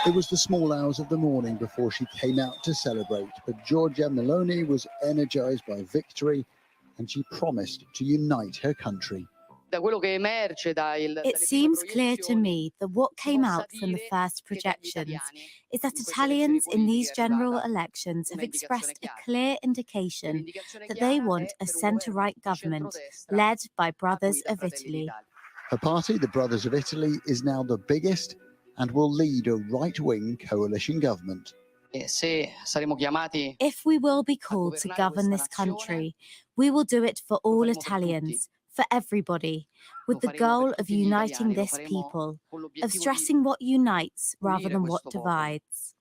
It was the small hours of the morning before she came out to celebrate, but Giorgia Meloni was energized by victory and she promised to unite her country. It seems clear to me that what came out from the first projections is that Italians in these general elections have expressed a clear indication that they want a centre-right government led by Brothers of Italy. Her party, the Brothers of Italy, is now the biggest and will lead a right-wing coalition government. If we will be called to govern this country, we will do it for all Italians, for everybody, with the goal of uniting this people, of stressing what unites rather than what divides.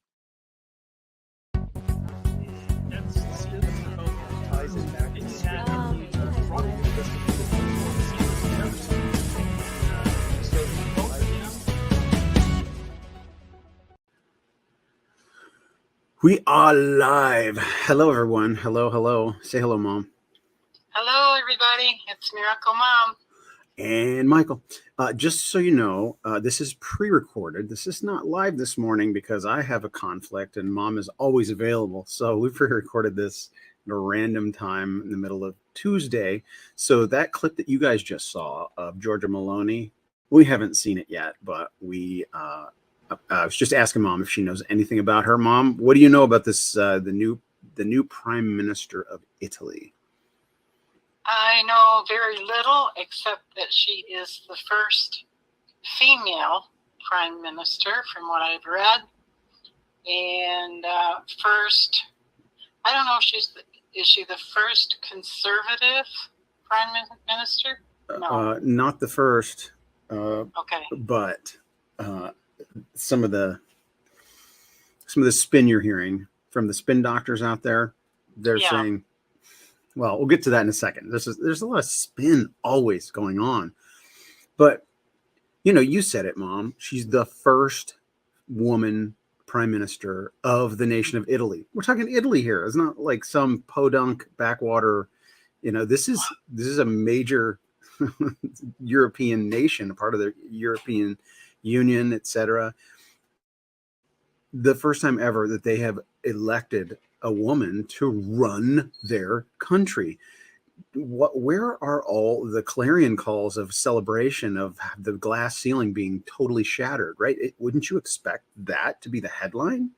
We are live. Hello, everyone. Hello, hello. Say hello, Mom. Hello, everybody. It's Miracle Mom. And Michael. Just so you know, this is pre-recorded. This is not live this morning because I have a conflict and Mom is always available. So we pre-recorded this at a random time in the middle of Tuesday. So that clip that you guys just saw of Giorgia Meloni, we haven't seen it yet, but I was just asking Mom if she knows anything about her. Mom, what do you know about this? The new Prime Minister of Italy. I know very little, except that she is the first female Prime Minister, from what I've read. And first, I don't know if is she the first conservative Prime Minister? No, Not the first. Okay. But some of the spin you're hearing from the spin doctors out there, they're saying, well, we'll get to that in a second. There's a lot of spin always going on. But, you said it, Mom. She's the first woman prime minister of the nation of Italy. We're talking Italy here. It's not like some podunk backwater. This is a major European nation, a part of the European Union, etc. The first time ever that they have elected a woman to run their country. Where are all the clarion calls of celebration of the glass ceiling being totally shattered, right? Wouldn't you expect that to be the headline?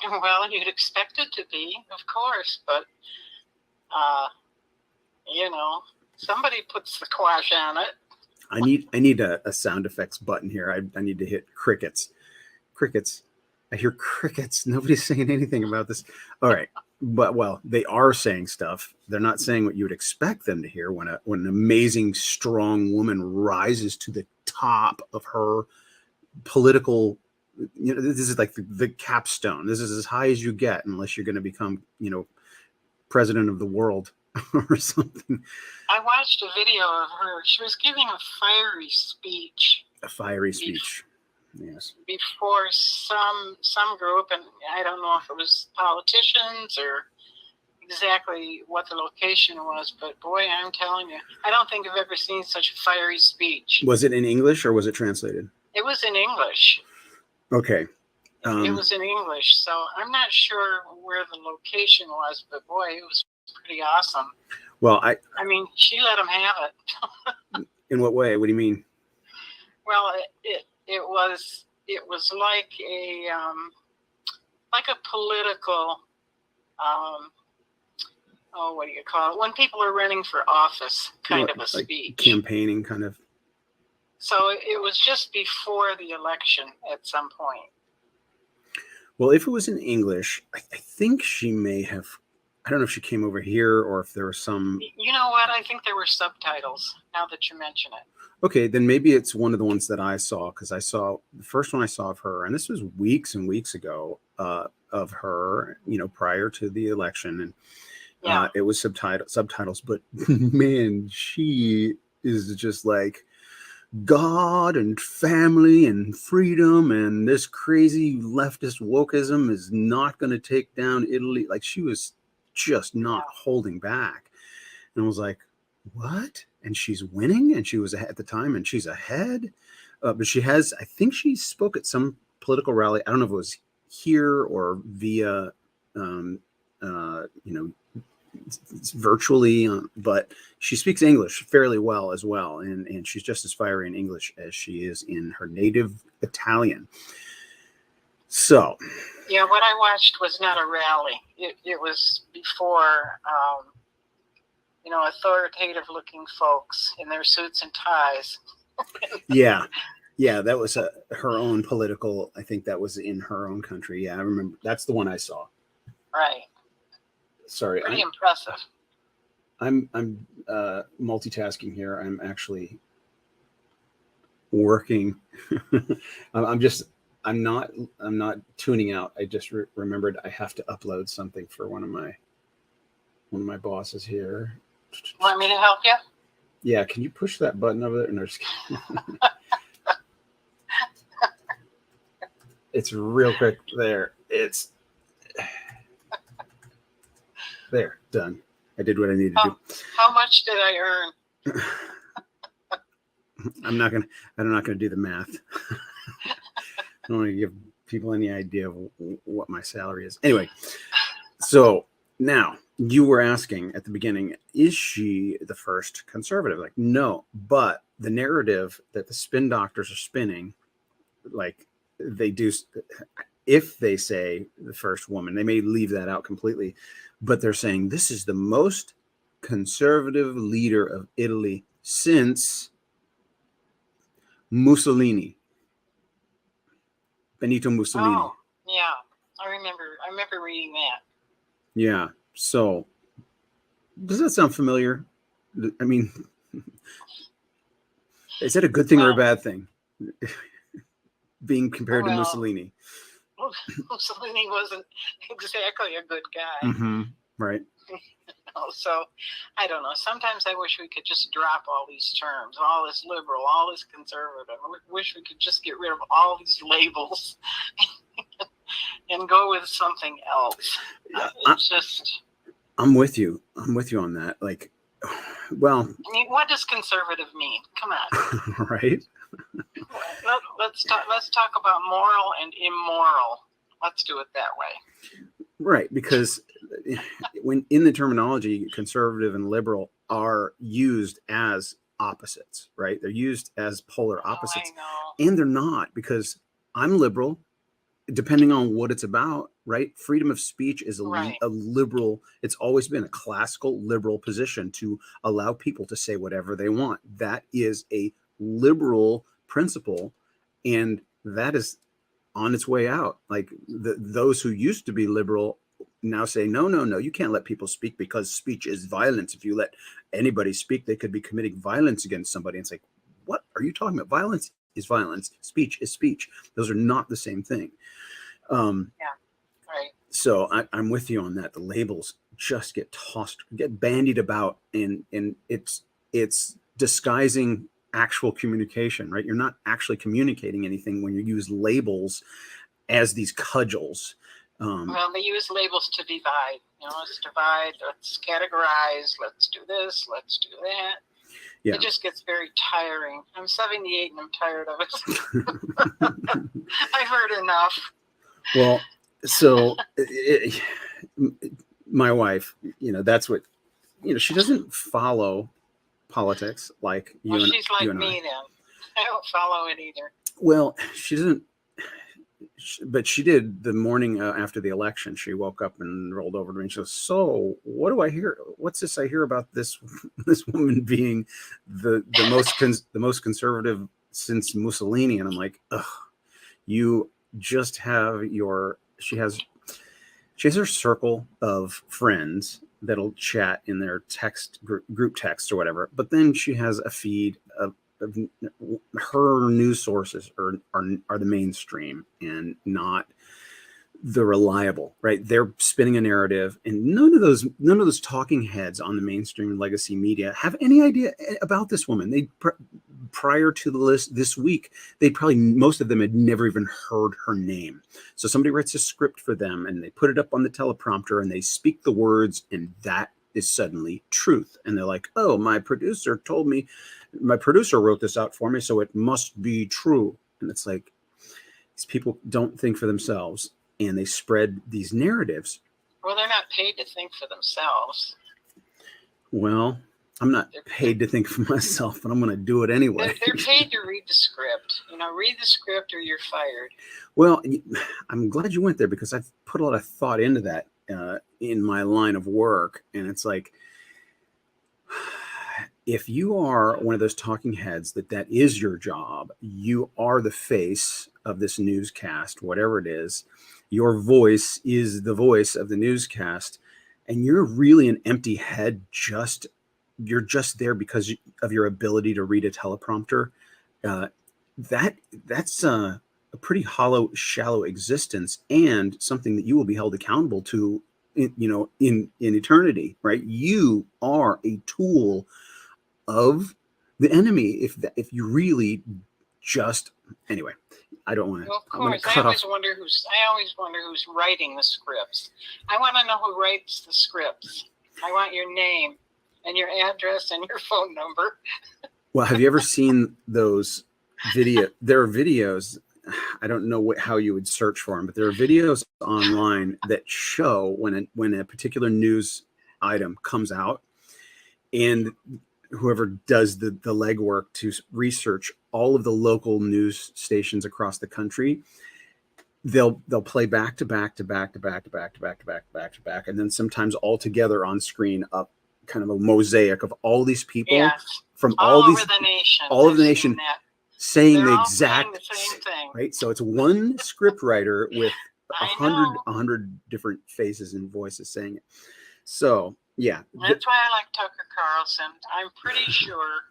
Well, you'd expect it to be, of course, but, somebody puts the quash on it. I need a sound effects button here. I need to hit crickets. Crickets. I hear crickets. Nobody's saying anything about this. All right. But, well, they are saying stuff. They're not saying what you would expect them to hear when an amazing, strong woman rises to the top of her political, this is like the capstone. This is as high as you get unless you're going to become, president of the world or something. I watched a video of her. She was giving a fiery speech. A fiery speech. Yes. Before some group, and I don't know if it was politicians or exactly what the location was, but boy, I'm telling you, I don't think I've ever seen such a fiery speech. Was it in English or was it translated? It was in English. Okay. It was in English, so I'm not sure where the location was, but boy, it was pretty awesome. Well, I mean, she let them have it. In what way? What do you mean? Well, it was like a political, what do you call it? When people are running for office, kind of a speech. Campaigning, kind of. So it was just before the election at some point. Well, if it was in English, I think she may have. I don't know if she came over here or if there was some. You know what? I think there were subtitles, now that you mention it. Okay, then maybe it's one of the ones that I saw, because I saw the first one I saw of her, and this was weeks and weeks ago, of her, prior to the election, and it was subtitles. But man, she is just like God and family and freedom, and this crazy leftist wokeism is not going to take down Italy. Like, she was just not holding back, and I was like, what? And she's winning, and she was at the time, and she's ahead. But she has, I think she spoke at some political rally. I don't know if it was here or via, virtually, but she speaks English fairly well as well. And she's just as fiery in English as she is in her native Italian. So. Yeah, what I watched was not a rally. It was before, authoritative looking folks in their suits and ties. Yeah, that was her own political. I think that was in her own country. Yeah, I remember. That's the one I saw. Right. Sorry, pretty impressive. I'm multitasking here. I'm actually working. I'm not tuning out. I just remembered I have to upload something for one of my bosses here. Want me to help you? Yeah, can you push that button over there? No, just kidding. It's real quick. There. It's there. Done. I did what I needed to do. How much did I earn? I'm not gonna do the math. I don't want to give people any idea of what my salary is. Anyway, so now you were asking at the beginning, is she the first conservative? Like, no, but the narrative that the spin doctors are spinning, like they do, if they say the first woman, they may leave that out completely, but they're saying this is the most conservative leader of Italy since Mussolini. Benito Mussolini. Oh, yeah. I remember reading that. Yeah. So does that sound familiar? I mean, is that a good thing or a bad thing? Being compared to Mussolini. Mussolini wasn't exactly a good guy. Mm-hmm. Right. So I don't know. Sometimes I wish we could just drop all these terms, all this liberal, all this conservative. I wish we could just get rid of all these labels and go with something else. I'm with you. I'm with you on that. Like, well, I mean, what does conservative mean? Come on. Right. Let's talk about moral and immoral. Let's do it that way. Right, because when in the terminology, conservative and liberal are used as opposites, right? They're used as polar opposites. And they're not, because I'm liberal, depending on what it's about, right? Freedom of speech is a liberal, it's always been a classical liberal position to allow people to say whatever they want. That is a liberal principle, and that is on its way out. Like those who used to be liberal now say, no, you can't let people speak because speech is violence. If you let anybody speak, they could be committing violence against somebody. And it's like, what are you talking about? Violence is violence. Speech is speech. Those are not the same thing. Right. So I'm with you on that. The labels just get bandied about, and it's disguising actual communication, right? You're not actually communicating anything when you use labels as these cudgels. Well, they use labels to divide. Let's divide, let's categorize, let's do this, let's do that. Yeah. It just gets very tiring. I'm 78 and I'm tired of it. I've heard enough. Well, so my wife, that's what, she doesn't follow politics like you. Well, she's like me then. I don't follow it either. Well, she doesn't. But she did the morning after the election. She woke up and rolled over to me and she goes, "So, what do I hear? What's this I hear about this woman being the most conservative since Mussolini?" And I'm like, "Ugh, you just have she has her circle of friends that'll chat in their group text or whatever. But then she has a feed of her news sources are the mainstream and not the reliable, right? They're spinning a narrative, and none of those talking heads on the mainstream legacy media have any idea about this woman. Prior to the list this week, most of them had never even heard her name. So somebody writes a script for them and they put it up on the teleprompter and they speak the words, and that is suddenly truth. And they're like, oh, my producer told me, my producer wrote this out for me, so it must be true. And it's like, these people don't think for themselves, and they spread these narratives. Well, they're not paid to think for themselves. Well, I'm not paid to think for myself, but I'm going to do it anyway. They're paid to read the script. Read the script or you're fired. Well, I'm glad you went there, because I've put a lot of thought into that in my line of work. And it's like, if you are one of those talking heads that is your job, you are the face of this newscast, whatever it is. Your voice is the voice of the newscast, and you're really an empty head. You're just there because of your ability to read a teleprompter. That's a pretty hollow, shallow existence, and something that you will be held accountable to, in eternity, right? You are a tool of the enemy if you really just, anyway. I don't want to. Well, of course, I always wonder who's writing the scripts. I want to know who writes the scripts. I want your name and your address and your phone number. Well, have you ever seen those there are videos, I don't know how you would search for them, but there are videos online that show when a particular news item comes out, and whoever does the legwork to research all of the local news stations across the country, they'll play back to back to back to back to back to back to back to back to back, and then sometimes all together on screen, up kind of a mosaic of all these people from all over the nation, saying the exact same thing. Right. So it's one script writer with 100 different faces and voices saying it. So yeah, that's why I like Tucker Carlson. I'm pretty sure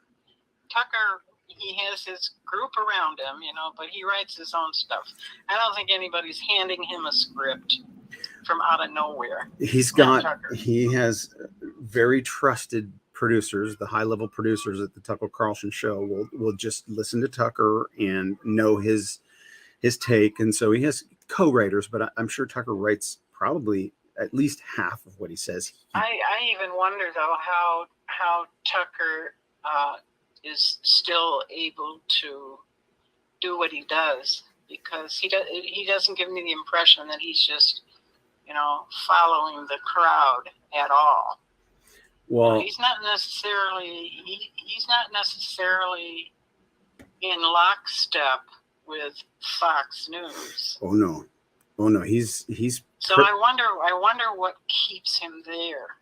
Tucker, he has his group around him, but he writes his own stuff. I don't think anybody's handing him a script from out of nowhere. He has very trusted producers. The high-level producers at the Tucker Carlson show will just listen to Tucker and know his take. And so he has co-writers, but I'm sure Tucker writes probably at least half of what he says. I even wonder, though, how Tucker is still able to do what he does, because he doesn't give me the impression that he's just following the crowd at all. Well, he's not necessarily in lockstep with Fox News. Oh no, he's. So I wonder what keeps him there.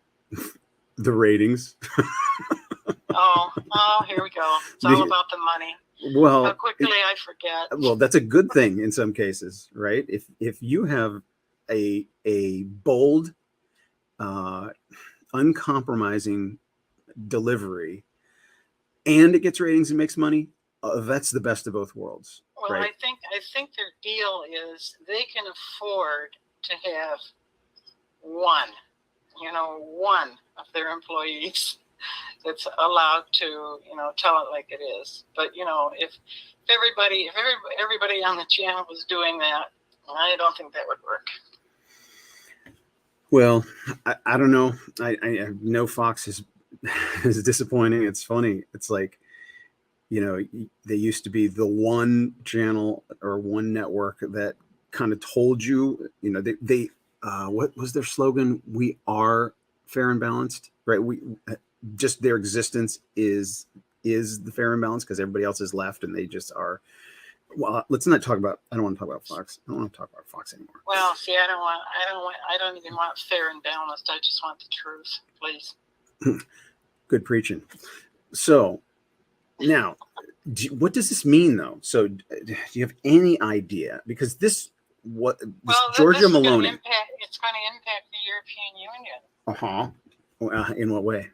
The ratings. Oh, here we go. It's all about the money. Well, how quickly I forget. Well, that's a good thing in some cases, right? If you have a bold, uncompromising delivery, and it gets ratings and makes money, that's the best of both worlds. Well, right? I think their deal is they can afford to have one of their employees that's allowed to, tell it like it is. But if everybody on the channel was doing that, I don't think that would work. Well, I don't know. I know Fox is disappointing. It's funny. It's like, they used to be the one channel or one network that kind of told you, they what was their slogan? We are fair and balanced, right? We just, their existence is the fair and balanced because everybody else is left and they just are. Well, let's not talk about. I don't want to talk about Fox. I don't want to talk about Fox anymore. Well, see, I don't even want fair and balanced. I just want the truth, please. Good preaching. So now, what does this mean, though? So, do you have any idea? Because Georgia Maloney. It's going to impact the European Union. In what way?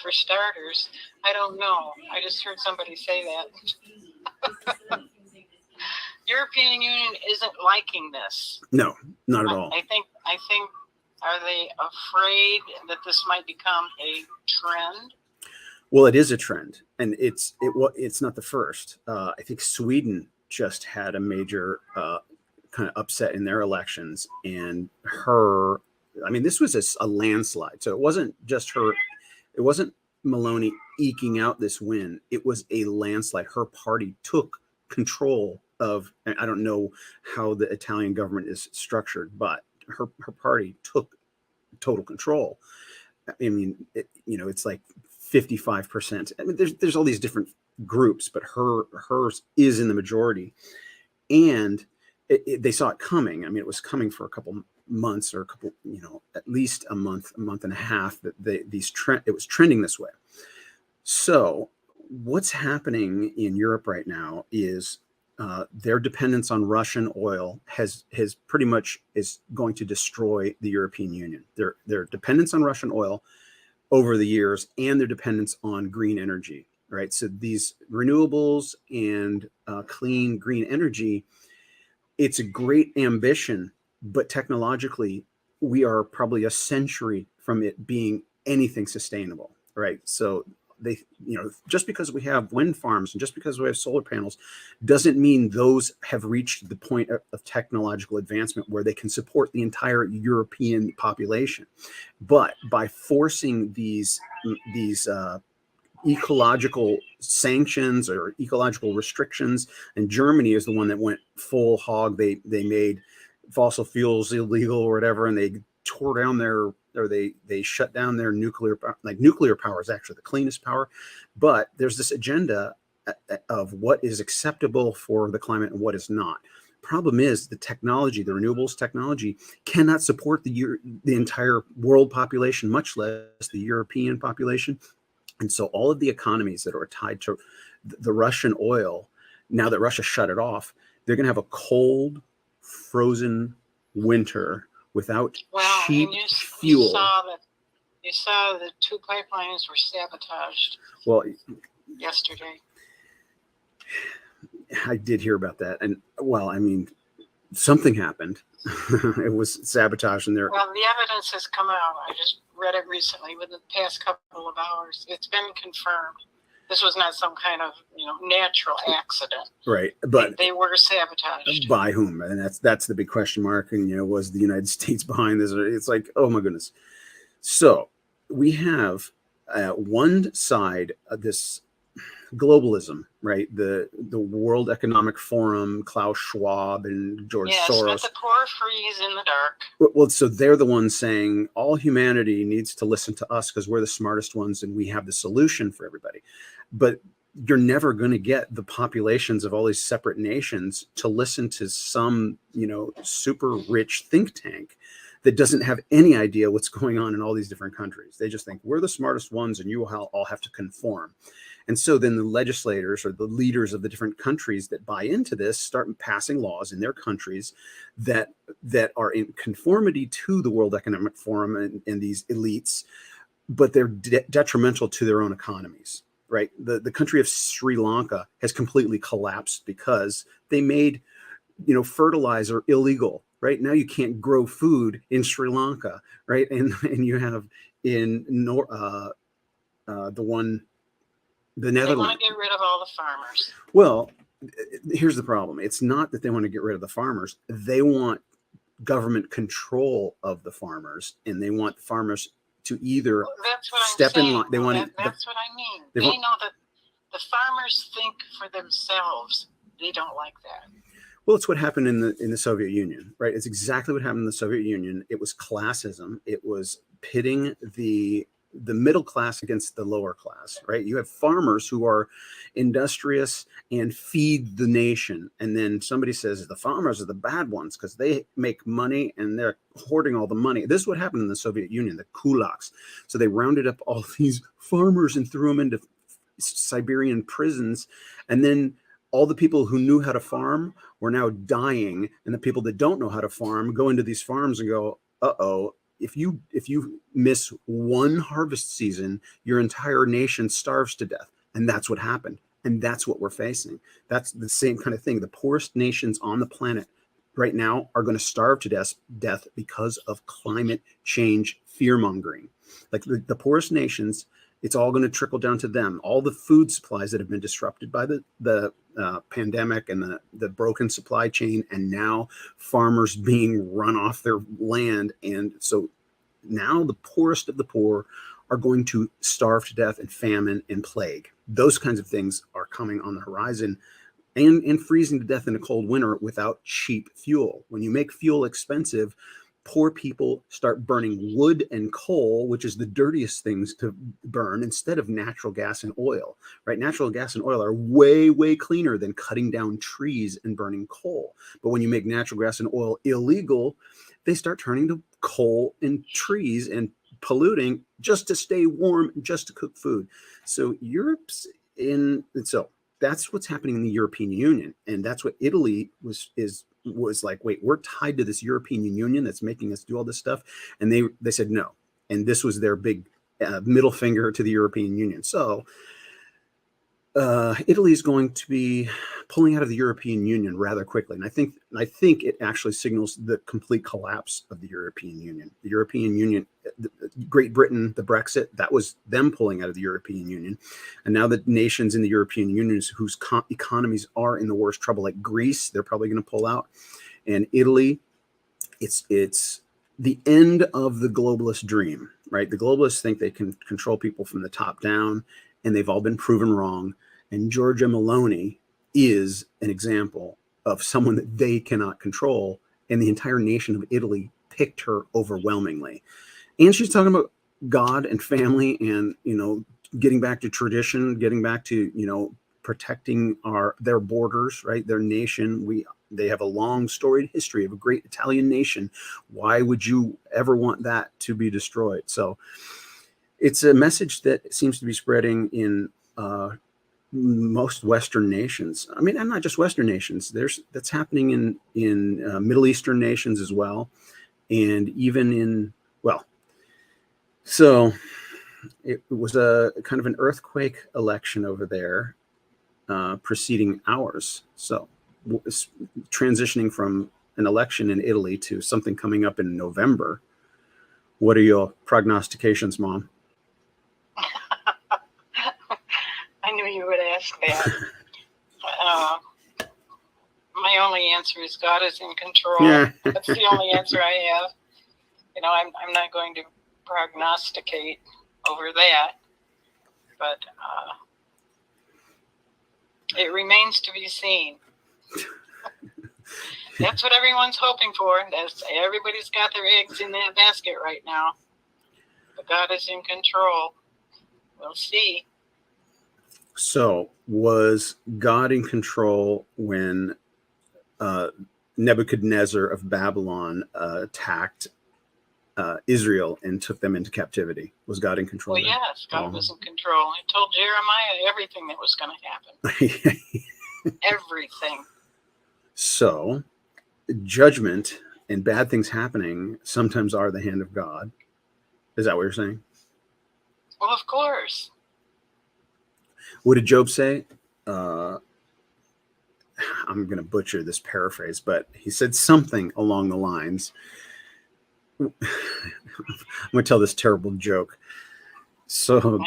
For starters, I don't know. I just heard somebody say that. European Union isn't liking this. No, not at all. I think. Are they afraid that this might become a trend? Well, it is a trend, and it's not the first. I think Sweden just had a major kind of upset in their elections, and her I mean, this was a landslide. So it wasn't just her. It wasn't Maloney eking out this win. It was a landslide. Her party took control of, and I don't know how the Italian government is structured, but her party took total control. I mean, it's like 55%. I mean, there's all these different groups, but hers is in the majority, and they saw it coming. I mean, it was coming for a couple months, or a couple, at least a month and a half, that it was trending this way. So what's happening in Europe right now is their dependence on Russian oil has pretty much is going to destroy the European Union. Their dependence on Russian oil over the years, and their dependence on green energy, right? So these renewables and clean green energy, it's a great ambition, but technologically, we are probably a century from it being anything sustainable, right? So they, just because we have wind farms and just because we have solar panels doesn't mean those have reached the point of technological advancement where they can support the entire European population. But by forcing these ecological sanctions or ecological restrictions, and Germany is the one that went full hog. They made fossil fuels illegal or whatever, and they tore down they shut down their nuclear power is actually the cleanest power. But there's this agenda of what is acceptable for the climate and what is not. Problem is the technology, the renewables technology, cannot support the entire world population, much less the European population. And so all of the economies that are tied to the Russian oil, now that Russia shut it off, they're going to have a cold, frozen winter without cheap fuel. You saw that 2 pipelines were sabotaged. Well, yesterday. I did hear about that, and I mean, something happened. It was sabotage in there. Well, the evidence has come out. I just read it recently within the past couple of hours. It's been confirmed. This was not some kind of natural accident. Right, but they were sabotaged. By whom? And that's the big question mark. And was the United States behind this? It's like, oh my goodness. So we have one side of this globalism, right? The World Economic Forum, Klaus Schwab and George Soros. Let the poor freeze in the dark. Well, so they're the ones saying all humanity needs to listen to us because we're the smartest ones and we have the solution for everybody. But you're never going to get the populations of all these separate nations to listen to some, super rich think tank that doesn't have any idea what's going on in all these different countries. They just think we're the smartest ones and you all have to conform. And so then the legislators or the leaders of the different countries that buy into this start passing laws in their countries that are in conformity to the World Economic Forum and these elites, but they're detrimental to their own economies, right? The country of Sri Lanka has completely collapsed because they made, fertilizer illegal. Right now, you can't grow food in Sri Lanka, right? And you have in the Netherlands. They want to get rid of all the farmers. Well, here's the problem. It's not that they want to get rid of the farmers. They want government control of the farmers, and they want farmers to either step in line. That's what I mean. They know that the farmers think for themselves. They don't like that. Well, it's what happened in the Soviet Union, right? It's exactly what happened in the Soviet Union. It was classism. It was pitting the middle class against the lower class, right? You have farmers who are industrious and feed the nation. And then somebody says the farmers are the bad ones because they make money and they're hoarding all the money. This is what happened in the Soviet Union, the kulaks. So they rounded up all these farmers and threw them into Siberian prisons. And then all the people who knew how to farm were now dying. And the people that don't know how to farm go into these farms and go, uh-oh, if you miss one harvest season, your entire nation starves to death. And that's what happened. And that's what we're facing. That's the same kind of thing. The poorest nations on the planet right now are going to starve to death because of climate change fear-mongering. Like the poorest nations, it's all going to trickle down to them. All the food supplies that have been disrupted by the pandemic and the broken supply chain, and now farmers being run off their land. And so now the poorest of the poor are going to starve to death and famine and plague. Those kinds of things are coming on the horizon, and freezing to death in a cold winter without cheap fuel. When you make fuel expensive, poor people start burning wood and coal, which is the dirtiest things to burn, instead of natural gas and oil, right? Natural gas and oil are way, way cleaner than cutting down trees and burning coal. But when you make natural gas and oil illegal, they start turning to coal and trees and polluting just to stay warm, just to cook food. So Europe's in, and so that's what's happening in the European Union. And that's what Italy was like, wait, we're tied to this European Union that's making us do all this stuff. And they said no. And this was their big middle finger to the European Union. So Italy is going to be pulling out of the European Union rather quickly. And I think it actually signals the complete collapse of the European Union. The European Union, Great Britain, the Brexit, that was them pulling out of the European Union. And now the nations in the European Union whose economies are in the worst trouble, like Greece, they're probably going to pull out. And Italy, it's the end of the globalist dream, right? The globalists think they can control people from the top down, and they've all been proven wrong. And Giorgia Meloni is an example of someone that they cannot control. And the entire nation of Italy picked her overwhelmingly. And she's talking about God and family and, getting back to tradition, getting back to, protecting their borders, right? Their nation. They have a long storied history of a great Italian nation. Why would you ever want that to be destroyed? So it's a message that seems to be spreading in most Western nations. I mean, and not just Western nations. That's happening in Middle Eastern nations as well, and even so it was a kind of an earthquake election over there, preceding ours. So transitioning from an election in Italy to something coming up in November. What are your prognostications, Mom? I knew you would ask that. My only answer is God is in control. Yeah. That's the only answer I have. I'm not going to prognosticate over that, but it remains to be seen. That's what everyone's hoping for. Everybody's got their eggs in that basket right now. But God is in control. We'll see. So was God in control when Nebuchadnezzar of Babylon attacked Israel and took them into captivity? Was God in control? Well, yes, God was in control. He told Jeremiah everything that was going to happen. Everything. So judgment and bad things happening sometimes are the hand of God. Is that what you're saying? Well, of course. What did Job say? I'm going to butcher this paraphrase, but he said something along the lines. I'm going to tell this terrible joke. So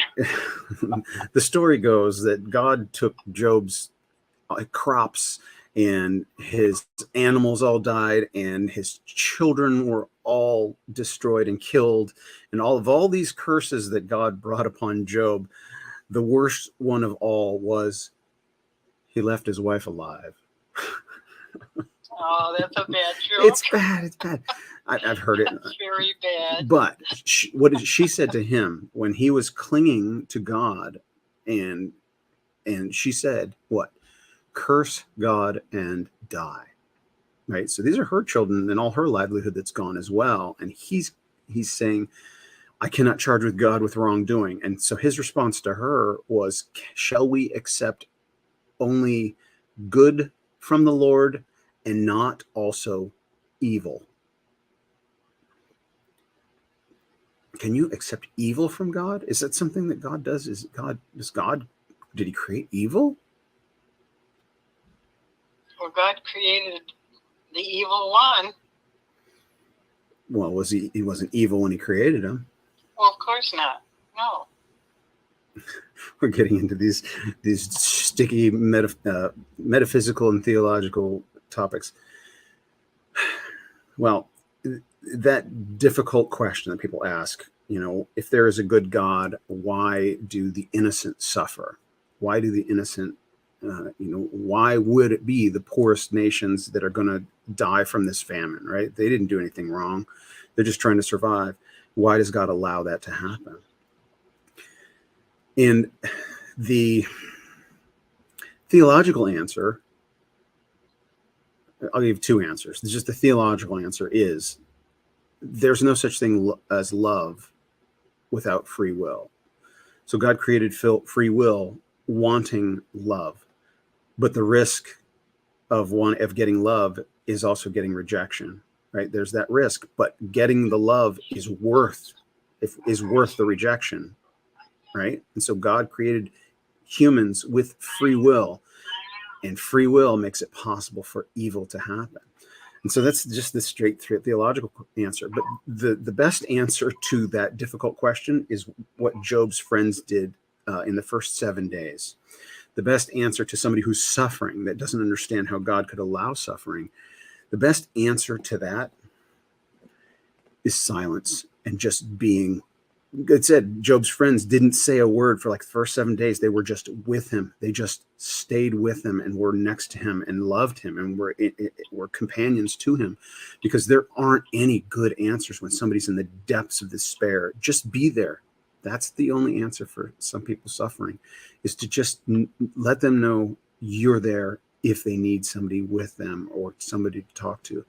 the story goes that God took Job's crops and his animals all died and his children were all destroyed and killed. And all these curses that God brought upon Job, the worst one of all was he left his wife alive. Oh, that's a bad joke. It's bad. It's bad. I've heard it. That's very bad. But what she said to him when he was clinging to God, and she said, what? Curse God and die. Right? So these are her children and all her livelihood that's gone as well. And he's saying, I cannot charge with God with wrongdoing. And so his response to her was, shall we accept only good from the Lord and not also evil? Can you accept evil from God? Is that something that God does? Did he create evil? Well, God created the evil one. Well, he wasn't evil when he created him. Well, of course not. No. We're getting into these sticky metaphysical and theological topics. Well, that difficult question that people ask, if there is a good God, why do the innocent suffer? Why do the innocent, why would it be the poorest nations that are going to die from this famine, right? They didn't do anything wrong. They're just trying to survive. Why does God allow that to happen? And the theological answer, I'll give two answers. Just the theological answer is there's no such thing as love without free will. So God created free will wanting love, but the risk of getting love is also getting rejection, right? There's that risk, but getting the love is worth the rejection, right? And so God created humans with free will, and free will makes it possible for evil to happen. And so that's just the straight theological answer. But the best answer to that difficult question is what Job's friends did in the first 7 days. The best answer to somebody who's suffering, that doesn't understand how God could allow suffering, the best answer to that is silence and just being. It said Job's friends didn't say a word for like the first 7 days. They were just with him. They just stayed with him and were next to him and loved him and were companions to him, because there aren't any good answers when somebody's in the depths of despair. Just be there. That's the only answer for some people suffering, is to just let them know you're there if they need somebody with them or somebody to talk to.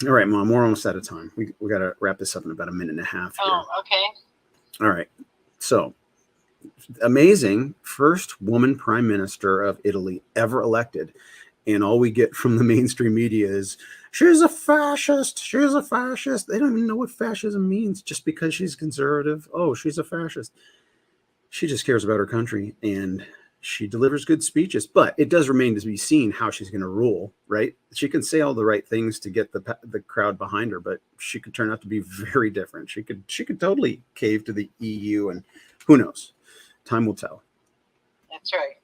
All right, Mom, we're almost out of time. We got to wrap this up in about a minute and a half here. Oh, okay. All right. So, amazing first woman prime minister of Italy ever elected. And all we get from the mainstream media is, she's a fascist. She's a fascist. They don't even know what fascism means. Just because she's conservative, oh, she's a fascist. She just cares about her country, and she delivers good speeches, but it does remain to be seen how she's going to rule, right? She can say all the right things to get the crowd behind her, but she could turn out to be very different. She could totally cave to the EU, and who knows? Time will tell. That's right.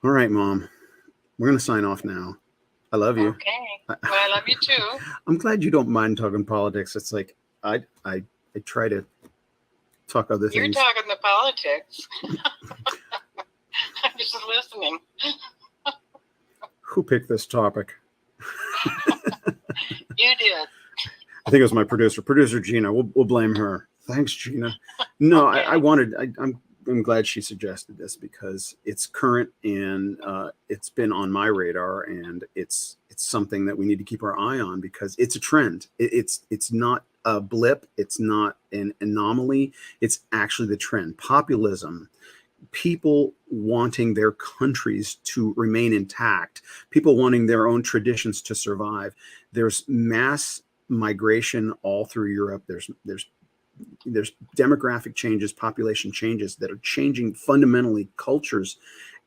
All right, Mom, we're going to sign off now. I love you. Okay. Well, I love you too. I'm glad you don't mind talking politics. It's like I try to talk other things. You're talking the politics. I'm just listening. Who picked this topic? You did. I think it was my producer Gina. We'll blame her. Thanks, Gina. No, okay. I'm glad she suggested this, because it's current and it's been on my radar, and it's something that we need to keep our eye on, because it's a trend. It's not a blip. It's not an anomaly. It's actually the trend. Populism, people wanting their countries to remain intact, people wanting their own traditions to survive. There's mass migration all through Europe. There's demographic changes, population changes that are changing fundamentally cultures.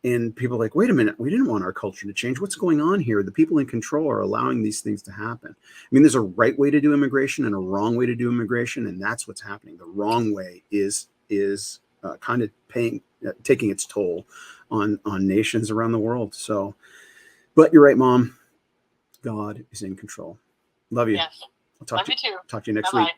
And people are like, wait a minute, we didn't want our culture to change. What's going on here? The people in control are allowing these things to happen. I mean, there's a right way to do immigration and a wrong way to do immigration, and that's what's happening. The wrong way is kind of taking its toll on nations around the world. So, but you're right, Mom. God is in control. Love you. Yes. I'll talk Love you too. Talk to you next Bye-bye. week.